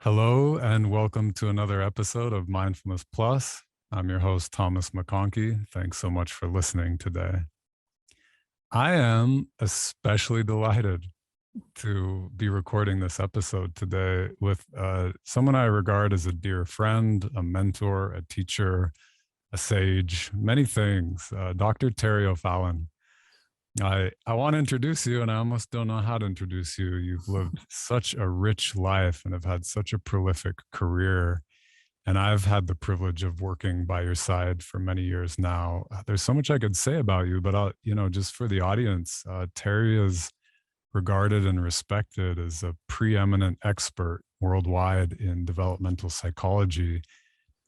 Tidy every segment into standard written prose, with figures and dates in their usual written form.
Hello, and welcome to another episode of Mindfulness Plus. I'm your host, Thomas McConkie. Thanks so much for listening today. I am especially delighted to be recording this episode today with someone I regard as a dear friend, a mentor, a teacher, a sage, many things, Dr. Terri O'Fallon. I want to introduce you, and I almost don't know how to introduce you. You've lived such a rich life and have had such a prolific career. And I've had the privilege of working by your side for many years now. There's so much I could say about you, but just for the audience, Terri is regarded and respected as a preeminent expert worldwide in developmental psychology,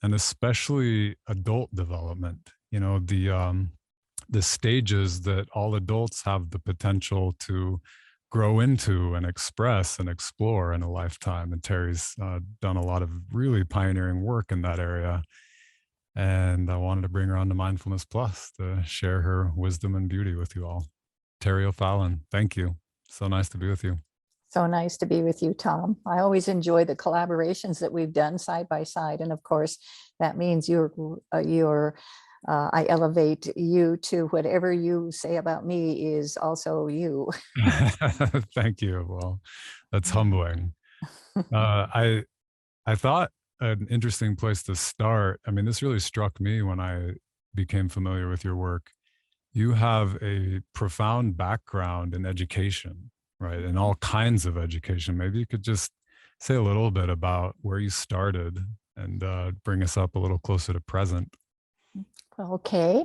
and especially adult development. The stages that all adults have the potential to grow into and express and explore in a lifetime. And Terri's done a lot of really pioneering work in that area. And I wanted to bring her on to Mindfulness Plus to share her wisdom and beauty with you all. Terri O'Fallon, thank you. So nice to be with you. So nice to be with you, Tom. I always enjoy the collaborations that we've done side by side. And of course, that means I elevate you to whatever you say about me is also you. Thank you. Well, that's humbling. I thought an interesting place to start. I mean, this really struck me when I became familiar with your work. You have a profound background in education, right? In all kinds of education. Maybe you could just say a little bit about where you started and bring us up a little closer to present. Okay.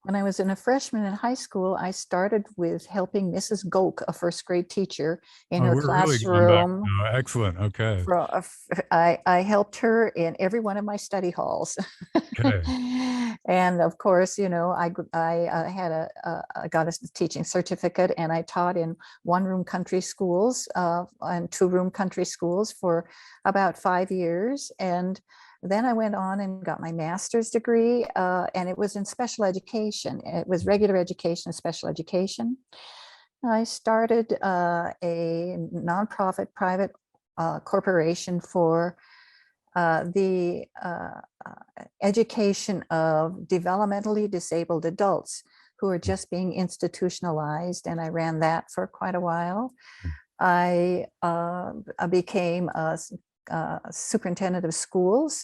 When I was a freshman in high school, I started with helping Mrs. Goke, a first grade teacher, in her classroom. Really excellent. Okay. I helped her in every one of my study halls. Okay. And of course, I got a teaching certificate, and I taught in one-room country schools and two-room country schools for about 5 years. And then I went on and got my master's degree, and it was in special education. It was regular education and special education. I started a nonprofit private corporation for the education of developmentally disabled adults who are just being institutionalized, and I ran that for quite a while. I became a superintendent of schools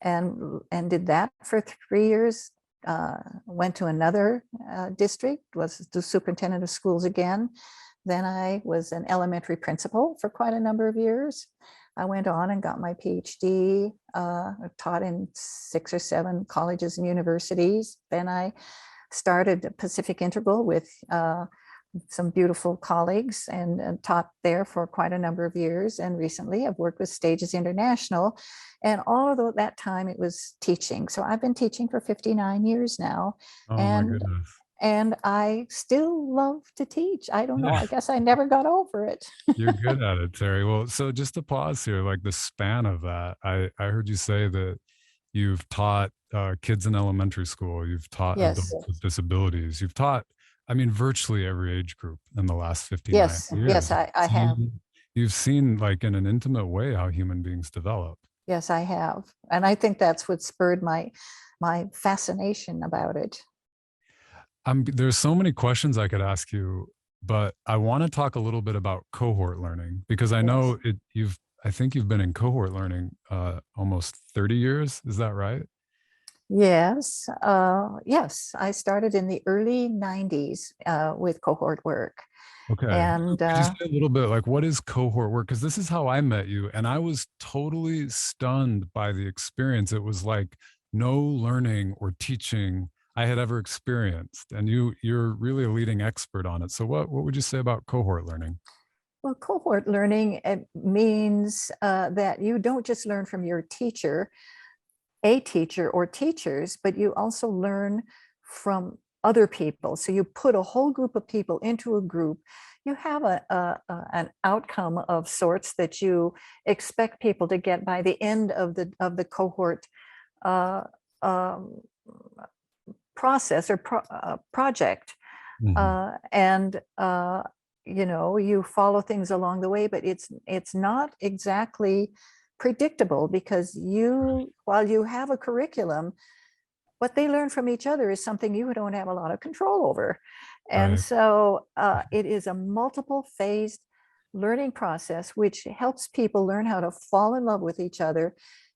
and did that for 3 years. Went to another district, was the superintendent of schools again. Then I was an elementary principal for quite a number of years. I went on and got my PhD, taught in 6 or 7 colleges and universities. Then I started Pacific Integral with some beautiful colleagues and taught there for quite a number of years. And recently I've worked with Stages International, and all of that time it was teaching. So I've been teaching for 59 years now. Oh, my goodness. And I still love to teach. I don't know. I guess I never got over it. You're good at it, Terri. Well, so just to pause here, like the span of that, I heard you say that you've taught kids in elementary school, you've taught adults with disabilities, you've taught, I mean, virtually every age group in the last 59 years. Yes, I have. You've seen, like, in an intimate way, how human beings develop. Yes, I have. And I think that's what spurred my fascination about it. There's so many questions I could ask you, but I want to talk a little bit about cohort learning, because I know I think you've been in cohort learning almost 30 years. Is that right? Yes. Yes. I started in the early 90s with cohort work. Okay. And could you say a little bit, like, what is cohort work? Because this is how I met you, and I was totally stunned by the experience. It was like no learning or teaching I had ever experienced, and you're really a leading expert on it. So what would you say about cohort learning? Well, cohort learning means that you don't just learn from your teacher, a teacher or teachers, but you also learn from other people. So you put a whole group of people into a group. You have an outcome of sorts that you expect people to get by the end of the cohort process or project. Mm-hmm. you follow things along the way, but it's not exactly predictable, because while you have a curriculum, what they learn from each other is something you don't have a lot of control over. And Right. so it is a multiple phased learning process, which helps people learn how to fall in love with each other,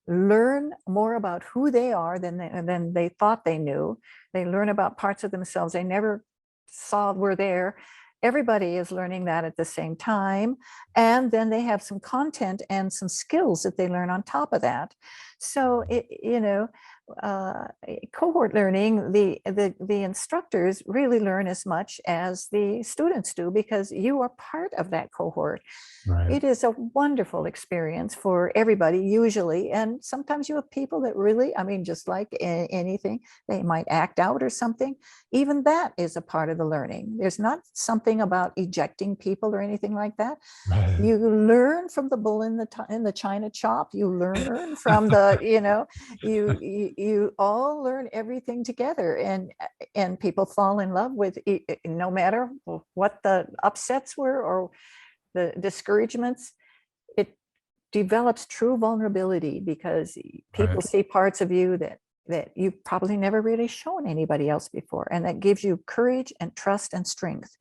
learn more about who they are than they thought they knew. They learn about parts of themselves they never saw were there. Everybody is learning that at the same time. And then they have some content and some skills that they learn on top of that. So uh, cohort learning, the instructors really learn as much as the students do, because you are part of that cohort. Right. It is a wonderful experience for everybody usually, and sometimes you have people that really, I mean, just like anything, they might act out or something. Even that is a part of the learning. There's not something about ejecting people or anything like that. Right. You learn from the bull in the china shop. You learn from you all learn everything together, and people fall in love with no matter what the upsets were or the discouragements. It develops true vulnerability, because Right. people see parts of you that you've probably never really shown anybody else before, and that gives you courage and trust and strength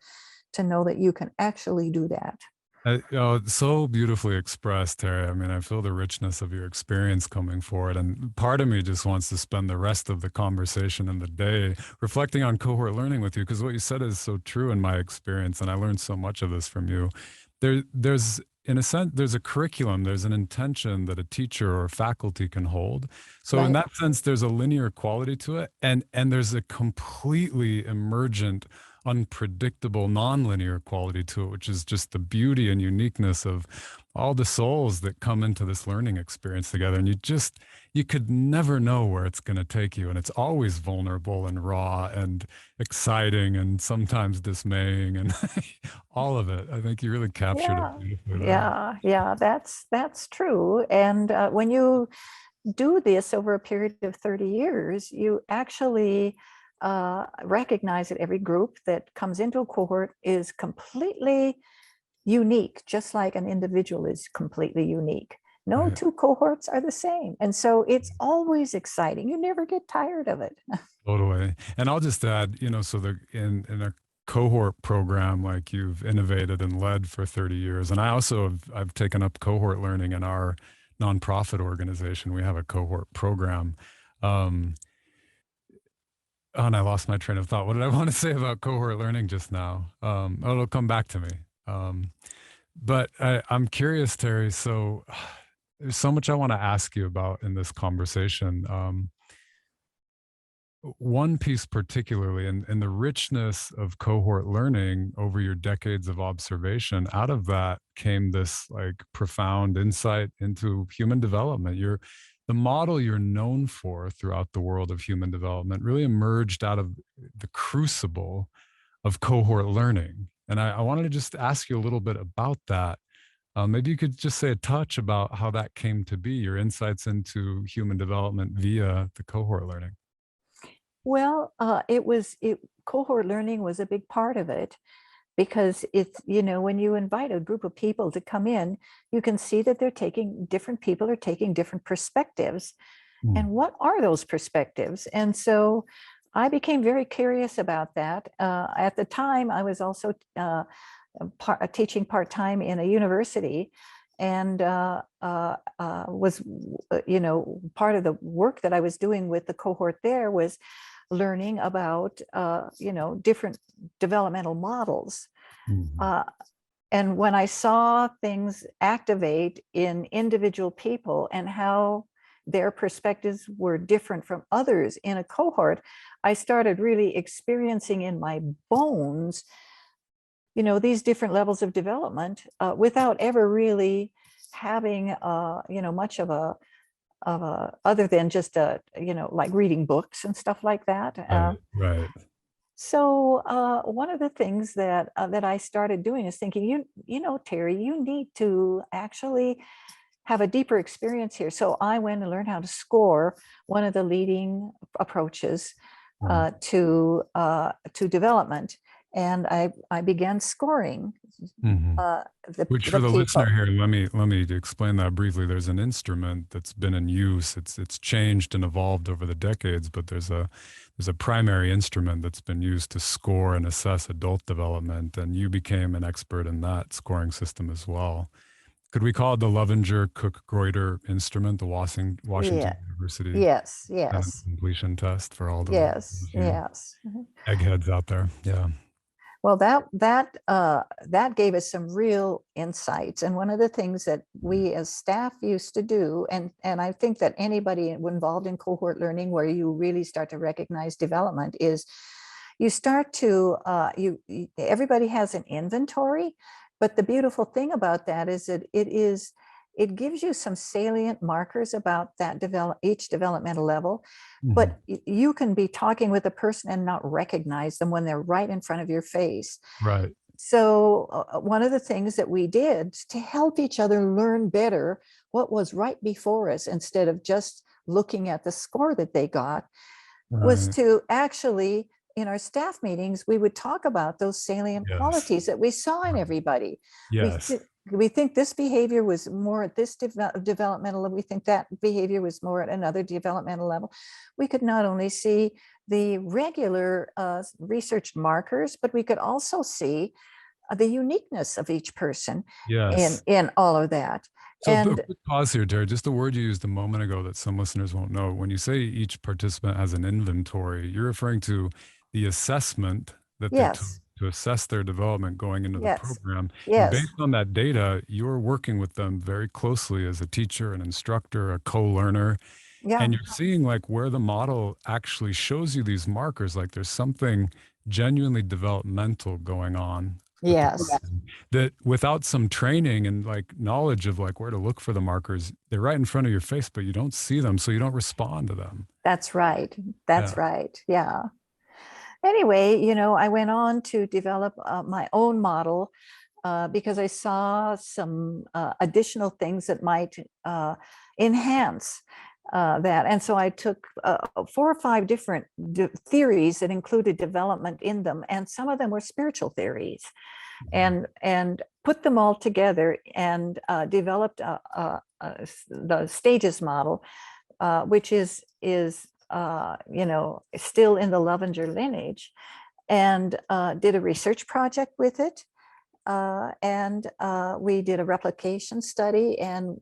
to know that you can actually do that. It's so beautifully expressed, Terry. I mean, I feel the richness of your experience coming forward. And part of me just wants to spend the rest of the conversation and the day reflecting on cohort learning with you, because what you said is so true in my experience. And I learned so much of this from you. There's, in a sense, there's a curriculum, there's an intention that a teacher or faculty can hold. So in Right. that sense, there's a linear quality to it. And there's a completely emergent, unpredictable, nonlinear quality to it, which is just the beauty and uniqueness of all the souls that come into this learning experience together. And you could never know where it's going to take you. And it's always vulnerable and raw and exciting and sometimes dismaying and all of it. I think you really captured it Yeah, beautifully there. yeah, that's true. And when you do this over a period of 30 years, you actually recognize that every group that comes into a cohort is completely unique, just like an individual is completely unique. No Right. two cohorts are the same. And so it's always exciting. You never get tired of it. Totally. And I'll just add, so in a cohort program like you've innovated and led for 30 years. And I also I've taken up cohort learning in our nonprofit organization. We have a cohort program. Um, and I lost my train of thought. What did I want to say about cohort learning just now? It'll come back to me. Um, but I'm curious, Terry. So there's so much I want to ask you about in this conversation. One piece particularly, and the richness of cohort learning over your decades of observation, out of that came this like profound insight into human development. The model you're known for throughout the world of human development really emerged out of the crucible of cohort learning. And I wanted to just ask you a little bit about that. Maybe you could just say a touch about how that came to be, your insights into human development via the cohort learning. Well, cohort learning was a big part of it, because when you invite a group of people to come in, you can see that different people are taking different perspectives. Mm. And what are those perspectives? And so I became very curious about that. At the time, I was also teaching part-time in a university, and was, part of the work that I was doing with the cohort there was learning about, different developmental models. Mhm. Uh, and when I saw things activate in individual people and how their perspectives were different from others in a cohort, I started really experiencing in my bones, these different levels of development, without ever really having, much of a other than just like reading books and stuff like that. Right, right. So one of the things that I started doing is thinking, Terry, you need to actually have a deeper experience here. So I went and learned how to score, one of the leading approaches Right. to development. and I began scoring Which, for the the listener people. here, let me explain that briefly. There's an instrument that's been in use. It's changed and evolved over the decades, but there's a primary instrument that's been used to score and assess adult development, and you became an expert in that scoring system as well. Could we call it the Loevinger-Cook-Greuter instrument, the Washington Yeah. University Yes. sentence Yes. completion test for all the Yes. you Yes. eggheads out there? Yeah. Well, that gave us some real insights. And one of the things that we as staff used to do, and I think that anybody involved in cohort learning, where you really start to recognize development, is you start to everybody has an inventory, but the beautiful thing about that is that it gives you some salient markers about that each developmental level. But you can be talking with a person and not recognize them when they're right in front of your face. Right. So one of the things that we did to help each other learn better what was right before us, instead of just looking at the score that they got, was Right. to actually, in our staff meetings, we would talk about those salient Yes. qualities that we saw in everybody. Yes. We think this behavior was more at this developmental level. We think that behavior was more at another developmental level. We could not only see the regular research markers, but we could also see the uniqueness of each person Yes. in all of that. So a And quick pause here, Terri. Just a word you used a moment ago that some listeners won't know. When you say each participant has an inventory, you're referring to the assessment that they took yes, to assess their development going into the yes, program. And yes, based on that data, you're working with them very closely as a teacher, an instructor, a co-learner, yeah, and you're seeing like where the model actually shows you these markers, like there's something genuinely developmental going on with the yes. person, that without some training and like knowledge of like where to look for the markers, they're right in front of your face, but you don't see them, so you don't respond to them. That's right. That's Yeah. right. Yeah. Anyway, I went on to develop my own model because I saw some additional things that might enhance that. And so I took 4 or 5 different theories that included development in them, and some of them were spiritual theories, and put them all together and developed the stages model, which is still in the Loevinger lineage, and did a research project with it. And we did a replication study, and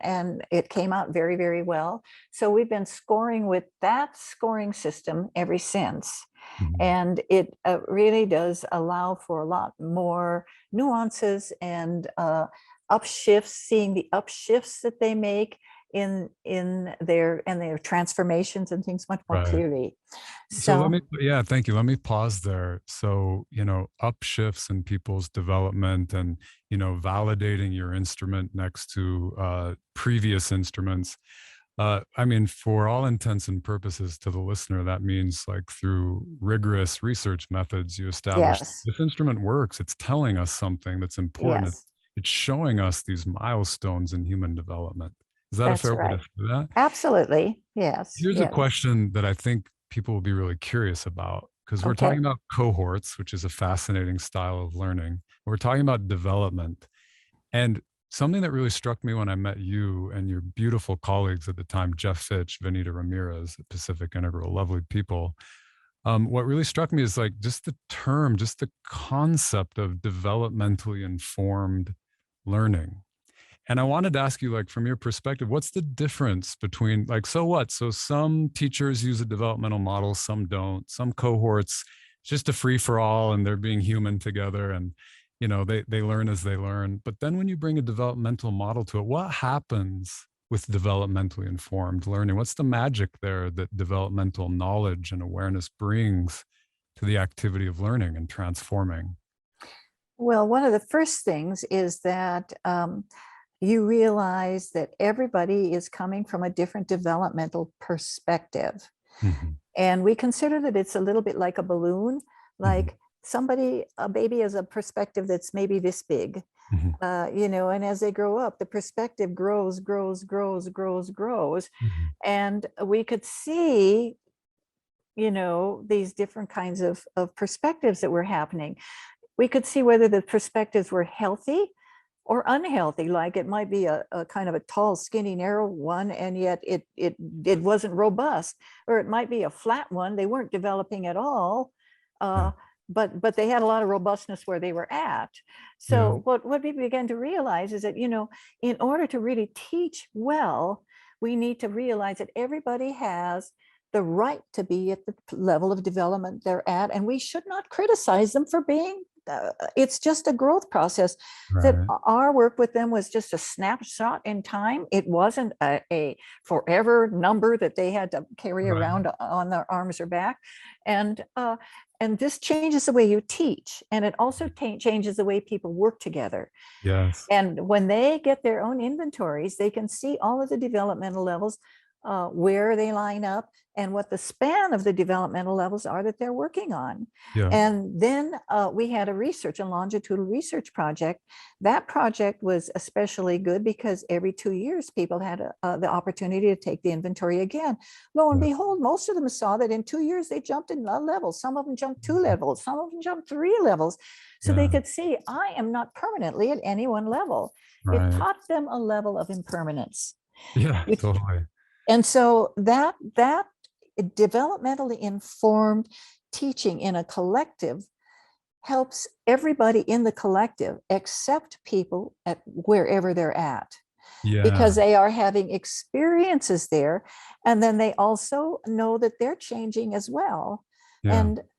it came out very, very well. So we've been scoring with that scoring system ever since. And it really does allow for a lot more nuances and upshifts, seeing the upshifts that they make in their transformations and things much more Right. clearly. So let So me, yeah, thank you. Let me pause there. So, upshifts in people's development and, validating your instrument next to previous instruments. I mean, for all intents and purposes to the listener, that means like through rigorous research methods, you establish yes, this instrument works. It's telling us something that's important. yes, It's showing us these milestones in human development. Is that a that's fair way to right. say that? Absolutely. Yes, Here's a yes. question that I think people will be really curious about, because we're Okay. talking about cohorts, which is a fascinating style of learning. We're talking about development. And something that really struck me when I met you and your beautiful colleagues at the time, Jeff Fitch, Vanita Ramirez at Pacific Integral, lovely people. What really struck me is like just the term, just the concept of developmentally informed learning. And I wanted to ask you, like, from your perspective, what's the difference between, like, so what? So some teachers use a developmental model, some don't. Some cohorts, it's just a free for all, and they're being human together, and they learn as they learn. But then when you bring a developmental model to it, what happens with developmentally informed learning? What's the magic there that developmental knowledge and awareness brings to the activity of learning and transforming? Well, one of the first things is that you realize that everybody is coming from a different developmental perspective. Hmm. And we consider that it's a little bit like a balloon, Hmm. like a baby has a perspective that's maybe this big, Hmm. and as they grow up, the perspective grows, grows, grows, grows, grows. Hmm. And we could see, these different kinds of perspectives that were happening. we could see whether the perspectives were healthy or unhealthy. Like it might be a kind of a tall, skinny, narrow one, and yet it wasn't robust. Or it might be a flat one. They weren't developing at all, but they had a lot of robustness where they were at. So what we began to realize is that, in order to really teach well, we need to realize that everybody has the right to be at the level of development they're at, and we should not criticize them for being. It's just a growth process. That our work with them was just a snapshot in time. It wasn't a forever number that they had to carry around on their arms or back. And this changes the way you teach, and it also changes the way people work together. Yes. And when they get their own inventories, they can see all of the developmental levels, where they line up, and what the span of the developmental levels are that they're working on. Yeah. And then we had a longitudinal research project. That project was especially good because every 2 years, people had the opportunity to take the inventory again. Lo and behold, most of them saw that in 2 years, they jumped in a level. Some of them jumped 2 levels, some of them jumped 3 levels. So they could see, I am not permanently at any one level. It taught them a level of impermanence. Yeah, totally. And so that developmentally informed teaching in a collective helps everybody in the collective accept people at wherever they're at, because they are having experiences there, and then they also know that they're changing as well.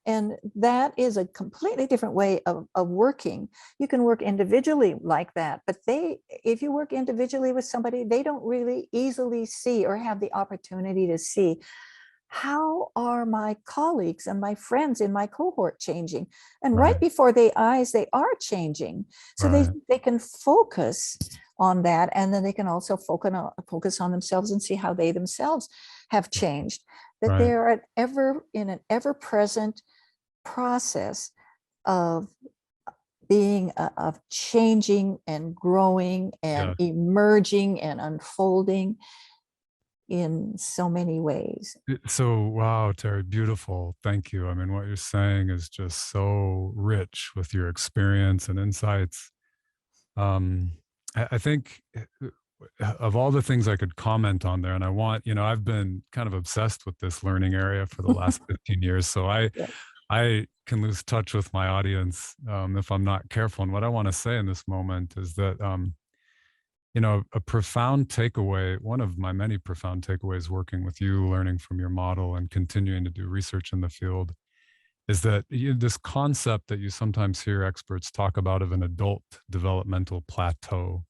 And that is a completely different way of working. You can work individually like that, but if you work individually with somebody, they don't really easily see or have the opportunity to see, how are my colleagues and my friends in my cohort changing? And right before their eyes, they are changing. So they can focus on that, and then they can also focus on themselves and see how they themselves have changed. That they are in an ever-present process of being, of changing and growing and emerging and unfolding in so many ways. So, wow, Terri, beautiful. Thank you. I mean, what you're saying is just so rich with your experience and insights. I think of all the things I could comment on there, and I want, I've been kind of obsessed with this learning area for the last 15 years. So I can lose touch with my audience if I'm not careful. And what I want to say in this moment is that, a profound takeaway, one of my many profound takeaways working with you, learning from your model and continuing to do research in the field, is that this concept that you sometimes hear experts talk about of an adult developmental plateau,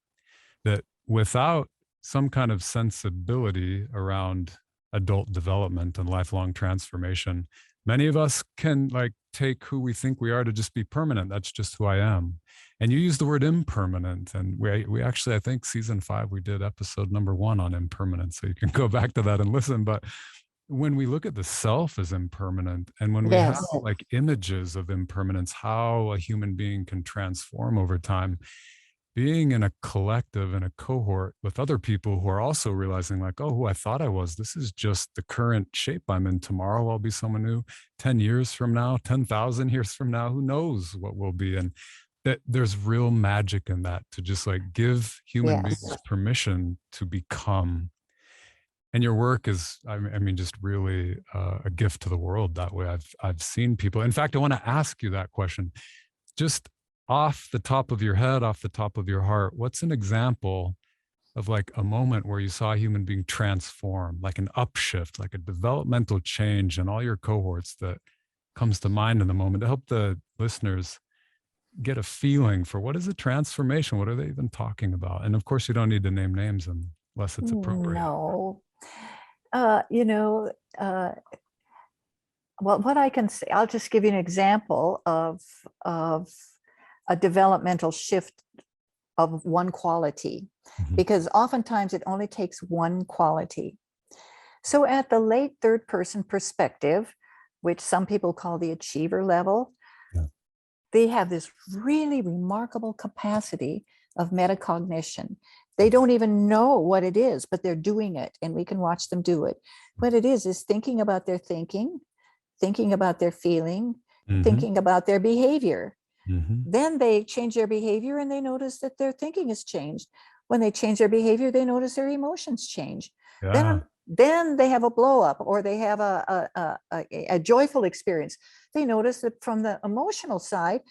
that without some kind of sensibility around adult development and lifelong transformation, many of us can take who we think we are to just be permanent. That's just who I am. And you use the word impermanent. And we actually, I think season 5, we did episode number 1 on impermanence. So you can go back to that and listen. But when we look at the self as impermanent, and when we have images of impermanence, how a human being can transform over time, being in a collective, in a cohort with other people who are also realizing who I thought I was, this is just the current shape I'm in. Tomorrow I'll be someone new. 10 years from now, 10,000 years from now, who knows what we'll be. And that there's real magic in that, to just give human beings permission to become. And your work is, I mean, just really a gift to the world that way. I've seen people. In fact, I want to ask you that question. Just off the top of your head, off the top of your heart, what's an example of a moment where you saw a human being transform, like an upshift, like a developmental change in all your cohorts that comes to mind in the moment, to help the listeners get a feeling for what is a transformation? What are they even talking about? And of course, you don't need to name names unless it's appropriate. No. Well, what I can say, I'll just give you an example of a developmental shift of one quality, because oftentimes it only takes one quality. So at the late third person perspective, which some people call the achiever level, they have this really remarkable capacity of metacognition. They don't even know what it is, but they're doing it, and we can watch them do it. What it is thinking about their thinking about their feeling, thinking about their behavior. Then they change their behavior and they notice that their thinking has changed. When they change their behavior, they notice their emotions change. Yeah. Then they have a blow up, or they have a joyful experience. They notice that from the emotional side,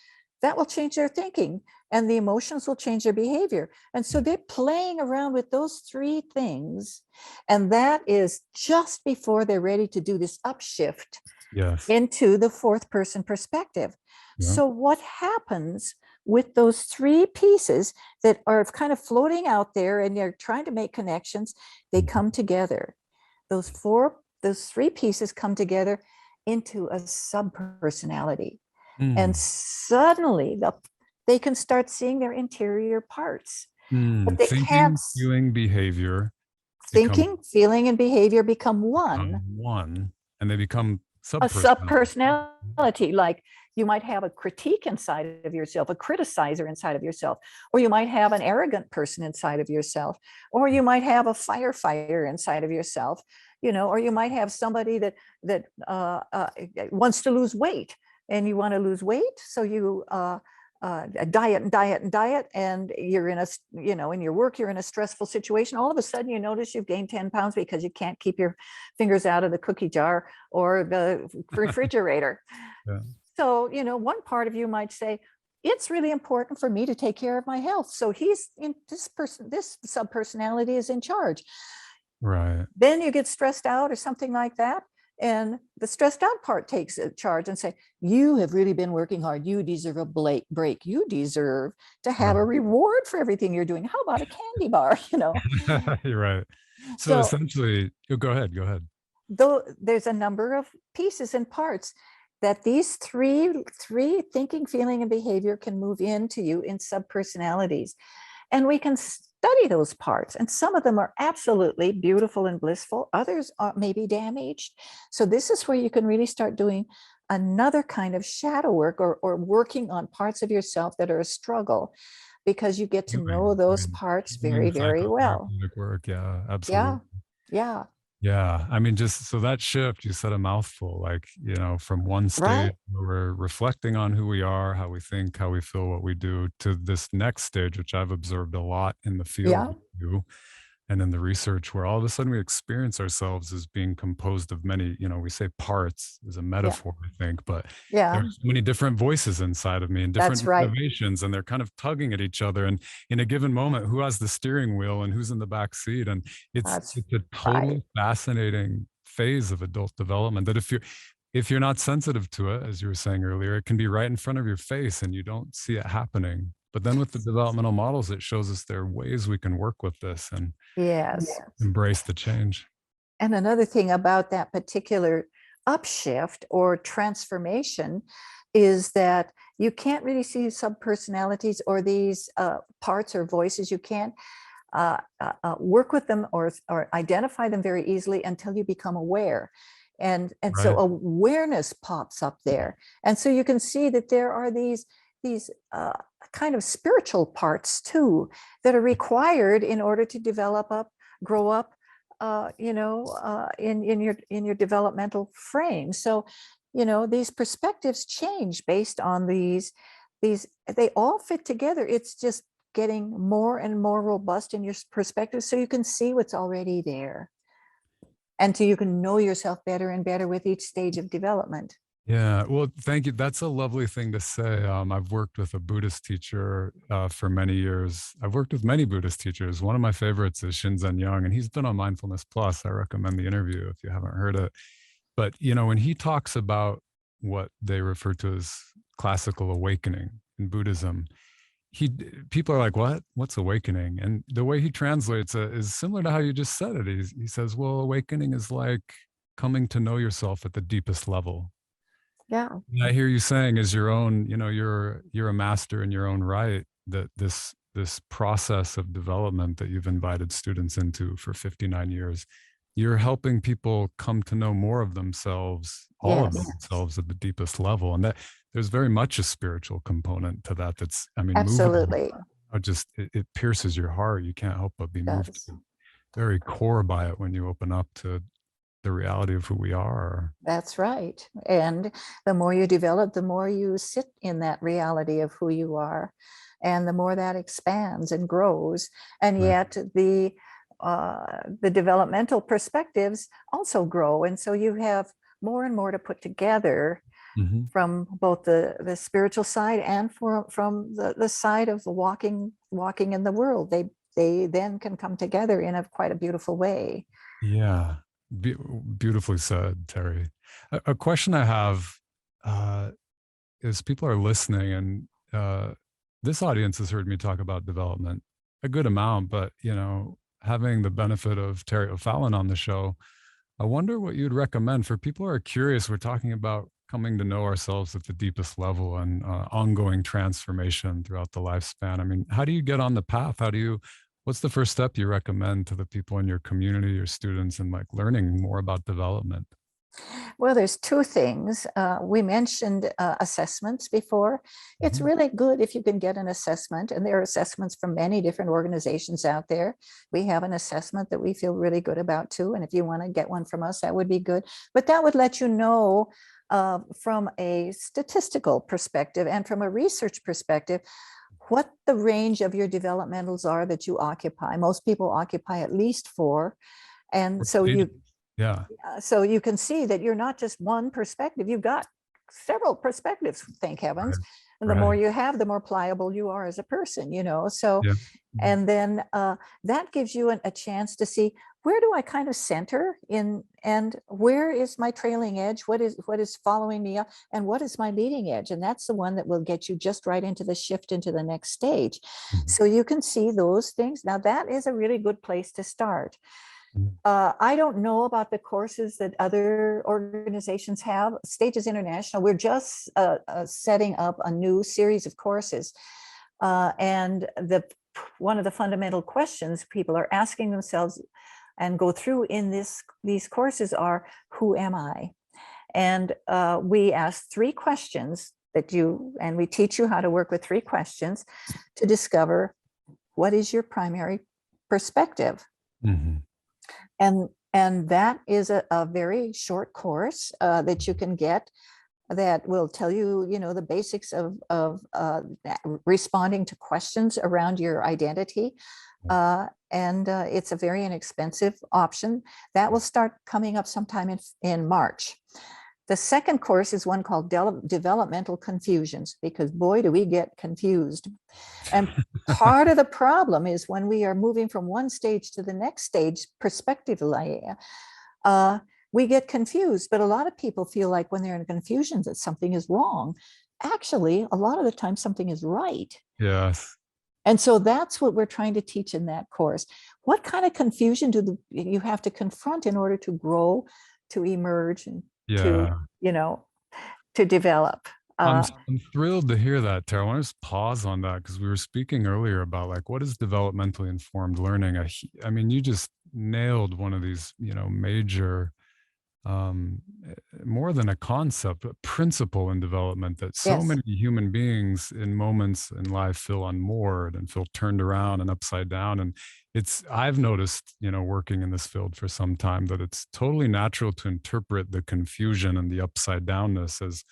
that will change their thinking, and the emotions will change their behavior. And so they're playing around with those three things. And that is just before they're ready to do this upshift Yes. into the fourth person perspective. Yeah. So what happens with those three pieces that are kind of floating out there and they're trying to make connections? They come together. Those three pieces come together into a subpersonality. And suddenly they can start seeing their interior parts. But they Thinking, can't. feeling, behavior. Thinking, feeling, and behavior become one. And they become A subpersonality. Like you might have a critique inside of yourself, a criticizer inside of yourself, or you might have an arrogant person inside of yourself, or you might have a firefighter inside of yourself, or you might have somebody that wants to lose weight, and you want to lose weight, so you diet, and you're in in your work, you're in a stressful situation. All of a sudden you notice you've gained 10 pounds because you can't keep your fingers out of the cookie jar or the refrigerator. Yeah. So, one part of you might say, it's really important for me to take care of my health. So this subpersonality is in charge. Right. Then you get stressed out or something like that. And the stressed out part takes charge and say, you have really been working hard. You deserve a break. You deserve to have a reward for everything you're doing. How about a candy bar? You're right. So essentially, go ahead. Though there's a number of pieces and parts that these three thinking, feeling, and behavior can move into you in subpersonalities. And we can study those parts. And some of them are absolutely beautiful and blissful. Others are maybe damaged. So this is where you can really start doing another kind of shadow work, or working on parts of yourself that are a struggle, because you get to know those parts very, very well. Work. Yeah, absolutely. Yeah. Yeah. I mean, just so that shift, you said a mouthful, like, from one stage where we're reflecting on who we are, how we think, how we feel, what we do, to this next stage, which I've observed a lot in the field and in the research, where all of a sudden we experience ourselves as being composed of many, we say parts is a metaphor, I think, but there's so many different voices inside of me and different motivations, and they're kind of tugging at each other. And in a given moment, who has the steering wheel and who's in the back seat? And it's a totally fascinating phase of adult development that if you're not sensitive to it, as you were saying earlier, it can be right in front of your face and you don't see it happening. But then with the developmental models, it shows us there are ways we can work with this and embrace the change. And another thing about that particular upshift or transformation is that you can't really see subpersonalities or these parts or voices. You can't work with them or identify them very easily until you become aware. And so awareness pops up there. And so you can see that there are these kind of spiritual parts too that are required in order to grow up in your developmental frame. So these perspectives change based on these they all fit together. It's just getting more and more robust in your perspective, so you can see what's already there, and so you can know yourself better and better with each stage of development. Yeah, well, thank you. That's a lovely thing to say. I've worked with a Buddhist teacher for many years. I've worked with many Buddhist teachers. One of my favorites is Shinzen Young, and he's been on Mindfulness Plus. I recommend the interview if you haven't heard it. But, when he talks about what they refer to as classical awakening in Buddhism, people are like, what's awakening? And the way he translates it is similar to how you just said it. He says, well, awakening is like coming to know yourself at the deepest level. Yeah. And I hear you saying as your own, you're a master in your own right, that this process of development that you've invited students into for 59 years, you're helping people come to know more of themselves, all of themselves at the deepest level. And that there's very much a spiritual component to that. That's, absolutely. It pierces your heart. You can't help but be moved to the very core by it when you open up to the reality of who we are. That's right. And the more you develop, the more you sit in that reality of who you are, and the more that expands and grows. And Right. yet the developmental perspectives also grow, and so you have more and more to put together Mhm. from both the spiritual side and from the side of walking in the world. They then can come together in a quite a beautiful way. Yeah. Be- Beautifully said, Terry. A question I have uh, is people are listening, and this audience has heard me talk about development a good amount, but having the benefit of Terri O'Fallon on the show, I wonder what you'd recommend for people who are curious. We're talking about coming to know ourselves at the deepest level and ongoing transformation throughout the lifespan. I mean, how do you get on the path? What's the first step you recommend to the people in your community, your students, and like learning more about development? Well, there's two things. We mentioned assessments before. It's Mhm. really good if you can get an assessment, and there are assessments from many different organizations out there. We have an assessment that we feel really good about too, and if you want to get one from us, that would be good. But that would let you know from a statistical perspective and from a research perspective what the range of your developmentals are that you occupy. Most people occupy at least four. And What so stage? you Yeah. so you can see that you're not just one perspective, you've got several perspectives, thank heavens. Right. And the more Right. you have, the more pliable you are as a person, so, Yeah. Mhm. and then that gives you a chance to see, where do I kind of center in, and where is my trailing edge, what is following me up, and what is my leading edge, and that's the one that will get you just right into the shift into the next stage. Mhm. So you can see those things. Now that is a really good place to start. Mhm. I don't know about the courses that other organizations have. Stages International, we're just setting up a new series of courses. And one of the fundamental questions people are asking themselves and go through in these courses are, who am I? And we ask three questions and we teach you how to work with three questions to discover what is your primary perspective. Mhm. And that is a very short course that you can get, that will tell you, the basics of responding to questions around your identity. And it's a very inexpensive option. That will start coming up sometime in March. The second course is one called Developmental Confusions, because boy, do we get confused. And part of the problem is when we are moving from one stage to the next stage, perspectively, we get confused. But a lot of people feel like when they're in confusion that something is wrong. Actually, a lot of the time something is right. Yes. And so that's what we're trying to teach in that course. What kind of confusion do you have to confront in order to grow, to emerge, and to, Yeah. you know, to develop? I'm thrilled to hear that, Tara. I want to just pause on that because we were speaking earlier about like what is developmentally informed learning. I mean, you just nailed one of these, major more than a concept, a principle in development that so Yes. many human beings in moments in life feel unmoored and feel turned around and upside down. And I've noticed, working in this field for some time, that it's totally natural to interpret the confusion and the upside downness as,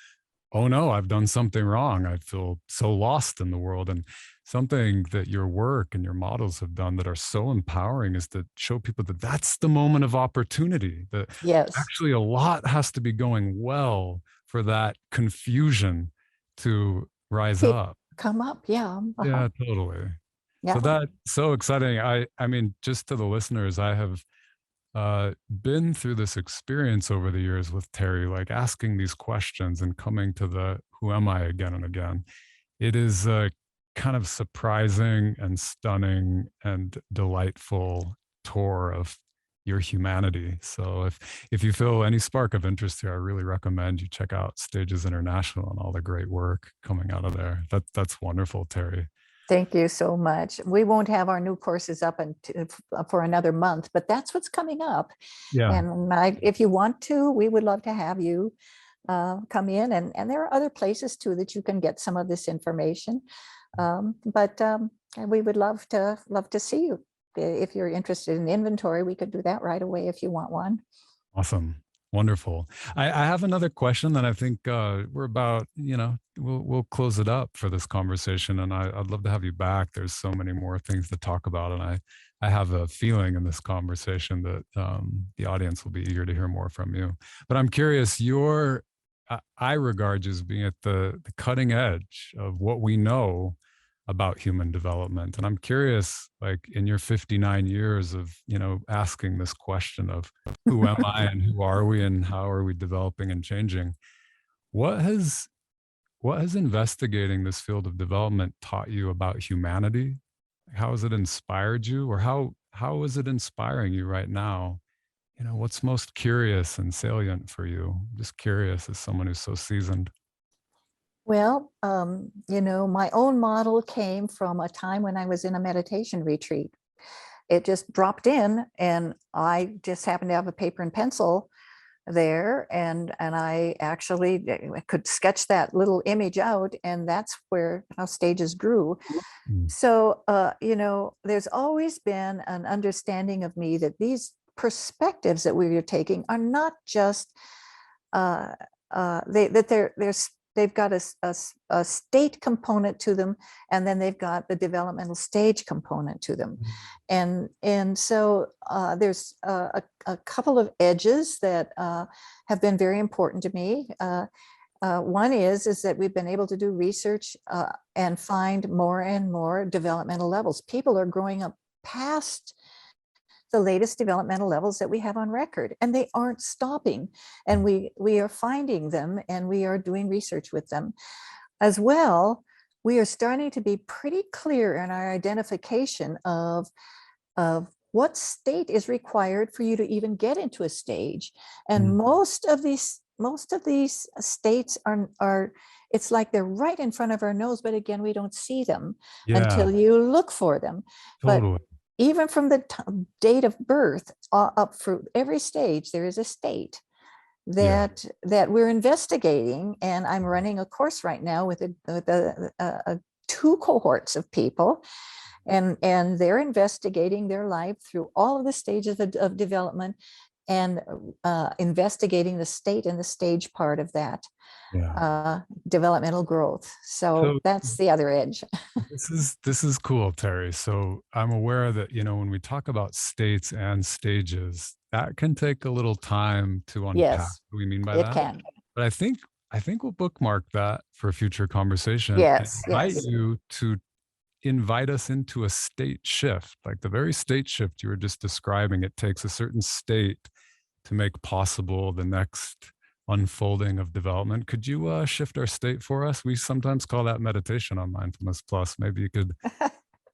oh no, I've done something wrong. I feel so lost in the world. And something that your work and your models have done that are so empowering is to show people that that's the moment of opportunity, that Yes. actually a lot has to be going well for that confusion to rise up. Come up. Yeah. Yeah, totally. So Yeah. that's so exciting. I mean, just to the listeners, I have been through this experience over the years with Terri, like asking these questions and coming to the who am I again and again. It is a kind of surprising and stunning and delightful tour of your humanity. So if you feel any spark of interest here, I really recommend you check out Stages International and all the great work coming out of there. That's wonderful, Terri. Thank you so much. We won't have our new courses up for another month, but that's what's coming up. Yeah. And if you want to, we would love to have you come in. And there are other places too that you can get some of this information. But we would love to see you. If you're interested in inventory, we could do that right away if you want one. Awesome. Wonderful. I have another question that I think we're about, we'll close it up for this conversation. And I'd love to have you back. There's so many more things to talk about. And I have a feeling in this conversation that the audience will be eager to hear more from you. But I'm curious, I regard you as being at the cutting edge of what we know about human development. And I'm curious, like in your 59 years of, asking this question of who am I and who are we and how are we developing and changing? What has investigating this field of development taught you about humanity? How has it inspired you, or how is it inspiring you right now? What's most curious and salient for you? I'm just curious as someone who's so seasoned. Well, my own model came from a time when I was in a meditation retreat. It just dropped in, and I just happened to have a paper and pencil there, and I actually could sketch that little image out, and that's how stages grew. Mm. So, there's always been an understanding of me that these perspectives that we are taking are not just they've got a state component to them, and then they've got the developmental stage component to them. And so there's a couple of edges that have been very important to me. One is that we've been able to do research and find more and more developmental levels. People are growing up past the latest developmental levels that we have on record, and they aren't stopping. And we are finding them, and we are doing research with them as well. We are starting to be pretty clear in our identification of what state is required for you to even get into a stage. And most of these states are it's like they're right in front of our nose, but again, we don't see them Yeah, until you look for them. But totally. even from the date of birth up through every stage, there is a state Yeah. that we're investigating. And I'm running a course right now with two cohorts of people, and they're investigating their life through all of the stages of development, and investigating the state and the stage part of that Yeah. developmental growth. So So that's the other edge. this is cool, Terry. So I'm aware that, when we talk about states and stages, that can take a little time to unpack Yes, what we mean by it that. can. But I think we'll bookmark that for a future conversation and Yes, invite yes. you to invite us into a state shift, like the very state shift you were just describing. It takes a certain state to make possible the next unfolding of development. Could you shift our state for us? We sometimes call that meditation on Mindfulness Plus. Maybe you could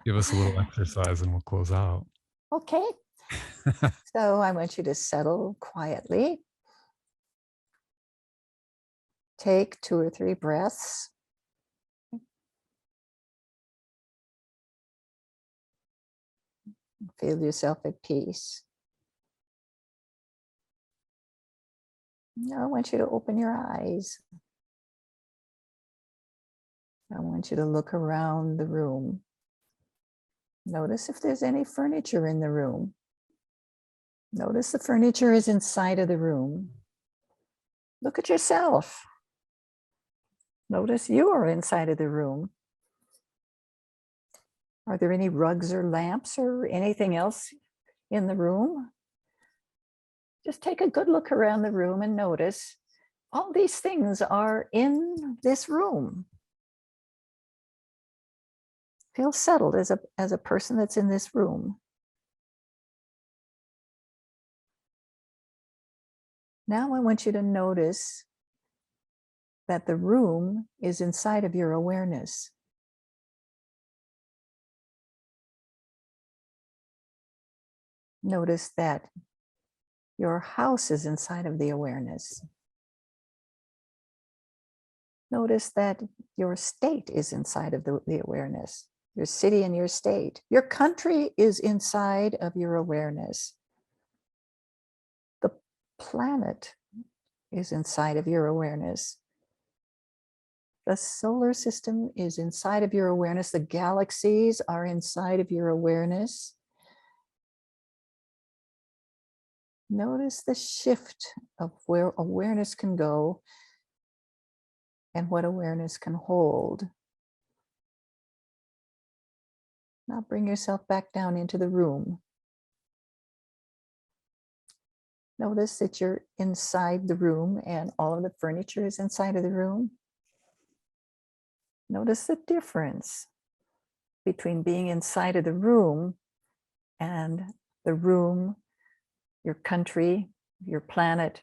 give us a little exercise and we'll close out. Okay. So I want you to settle quietly. Take 2 or 3 breaths. Feel yourself at peace. Now I want you to open your eyes. I want you to look around the room. Notice if there's any furniture in the room. Notice the furniture is inside of the room. Look at yourself. Notice you are inside of the room. Are there any rugs or lamps or anything else in the room? Just take a good look around the room and notice all these things are in this room. Feel settled as a person that's in this room. Now I want you to notice that the room is inside of your awareness. Notice that your house is inside of the awareness. Notice that your state is inside of the awareness. Your city and your state. Your country is inside of your awareness. The planet is inside of your awareness. The solar system is inside of your awareness. The galaxies are inside of your awareness. Notice the shift of where awareness can go and what awareness can hold. Now bring yourself back down into the room. Notice that you're inside the room and all of the furniture is inside of the room. Notice the difference between being inside of the room and the room, your country, your planet,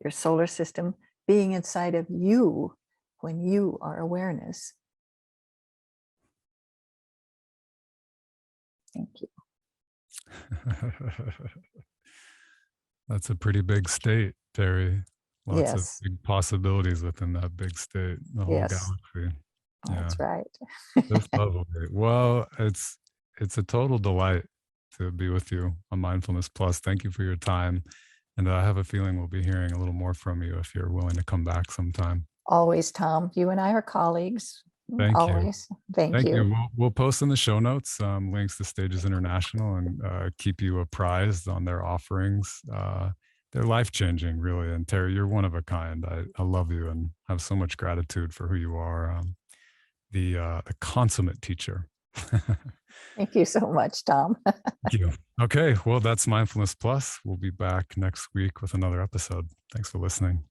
your solar system, being inside of you when you are awareness. Thank you. That's a pretty big state, Terri. Lots of Yes. big possibilities within that big state, the whole Yes. galaxy. Yeah, That's right. that's lovely. Well, it's a total delight to be with you on Mindfulness Plus. Thank you for your time. And I have a feeling we'll be hearing a little more from you if you're willing to come back sometime. Always, Tom. You and I are colleagues. Thank you. Always. Thank Thank you. you. We'll post in the show notes links to Stages International and keep you apprised on their offerings. They're life-changing, really. And Terri, you're one of a kind. I love you and have so much gratitude for who you are. The consummate teacher. Thank you so much, Tom. Thank you. Okay, well, that's Mindfulness Plus. We'll be back next week with another episode. Thanks for listening.